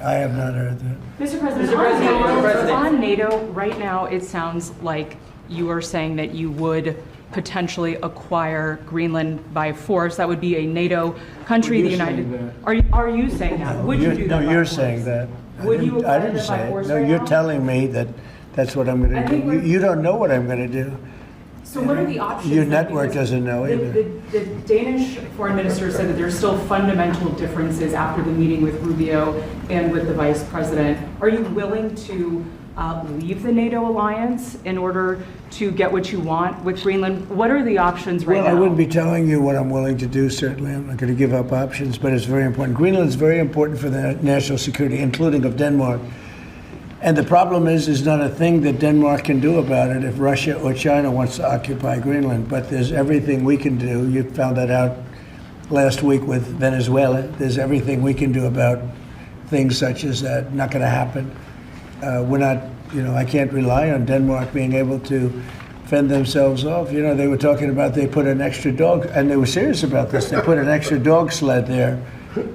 I have not heard that. Mr. President, on NATO, right now it sounds like you are saying that you would potentially acquire Greenland by force. That would be a NATO country. The United. Are you saying that? No, would you do that? No, you're saying that. Would you I acquire didn't that by say it. force No, right you're now? telling me that that's what I'm going to do. You don't know what I'm going to do. So what are the options? Your network doesn't know either. The Danish foreign minister said that there's still fundamental differences after the meeting with Rubio and with the vice president. Are you willing to leave the NATO alliance in order to get what you want with Greenland? What are the options right now? Well, I wouldn't be telling you what I'm willing to do, certainly. I'm not going to give up options, but it's very important. Greenland is very important for the national security, including of Denmark. And the problem is, there's not a thing that Denmark can do about it if Russia or China wants to occupy Greenland. But there's everything we can do. You found that out last week with Venezuela. There's everything we can do about things such as that. Not going to happen. We're not, I can't rely on Denmark being able to fend themselves off. They were talking about they put an extra dog, and they were serious about this. They put an extra dog sled there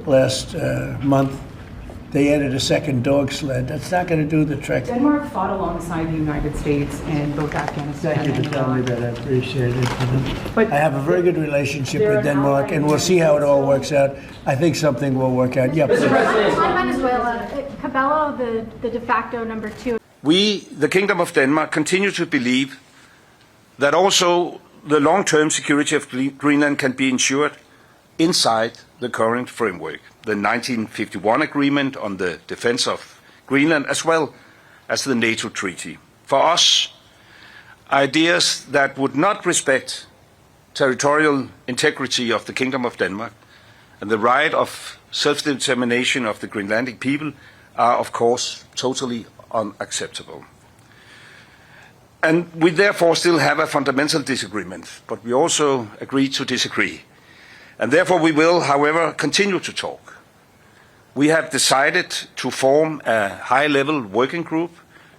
last month. They added a second dog sled. That's not going to do the trick. Denmark fought alongside the United States in both Afghanistan Thank you for telling me that. I appreciate it. But I have a very good relationship with Denmark, and we'll see how it all works out. I think something will work out. Yeah, Mr. President. On Venezuela, Cabello, the de facto number 2. We, the Kingdom of Denmark, continue to believe that also the long-term security of Greenland can be ensured inside the current framework, the 1951 agreement on the defense of Greenland, as well as the NATO treaty. For us, ideas that would not respect territorial integrity of the Kingdom of Denmark and the right of self-determination of the Greenlandic people are, of course, totally unacceptable. And we therefore still have a fundamental disagreement, but we also agree to disagree. And therefore we will, however, continue to talk. We have decided to form a high-level working group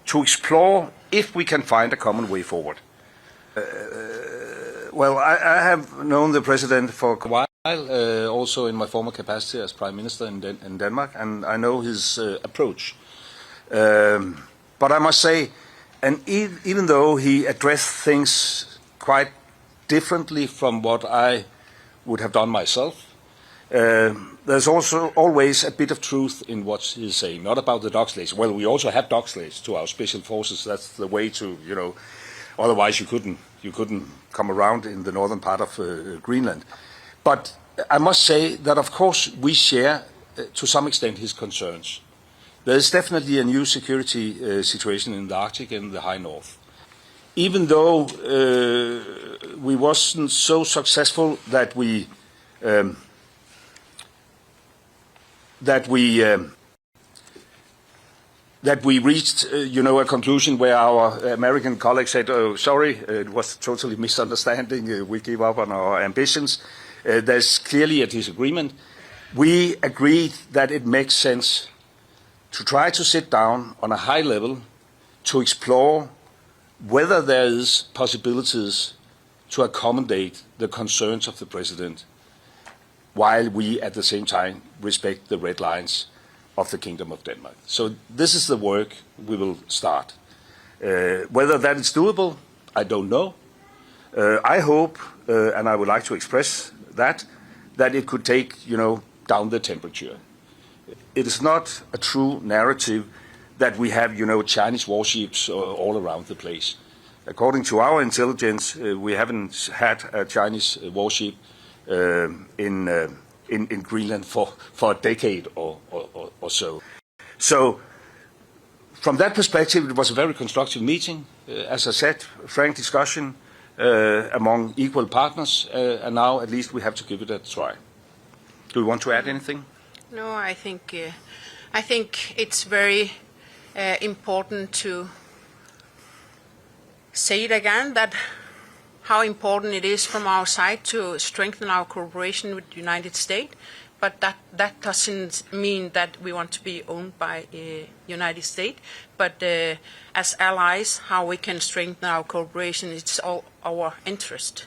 to explore if we can find a common way forward. Well, I have known the President for a while, also in my former capacity as Prime Minister in Denmark, and I know his approach. But I must say, and even though he addressed things quite differently from what I would have done myself, there's also always a bit of truth in what he's saying, not about the dog sledge. Well, we also have dog sledge to our special forces. That's the way to, otherwise you couldn't come around in the northern part of Greenland. But I must say that, of course, we share to some extent his concerns. There is definitely a new security situation in the Arctic and the high north. Even though we wasn't so successful that we reached, a conclusion where our American colleagues said, "Oh, sorry, it was totally misunderstanding. We gave up on our ambitions." There's clearly a disagreement. We agreed that it makes sense to try to sit down on a high level to explore whether there is possibilities to accommodate the concerns of the President, while we at the same time respect the red lines of the Kingdom of Denmark. So this is the work we will start. Whether that is doable, I don't know. I hope, and I would like to express that it could take, down the temperature. It is not a true narrative that we have, Chinese warships all around the place. According to our intelligence, we haven't had a Chinese warship in Greenland for a decade or so. So, from that perspective, it was a very constructive meeting. As I said, frank discussion among equal partners, and now at least we have to give it a try. Do you want to add anything? No, I think it's very important to say it again, that how important it is from our side to strengthen our cooperation with the United States, but that doesn't mean that we want to be owned by the United States, but as allies, how we can strengthen our cooperation, it's all our interest.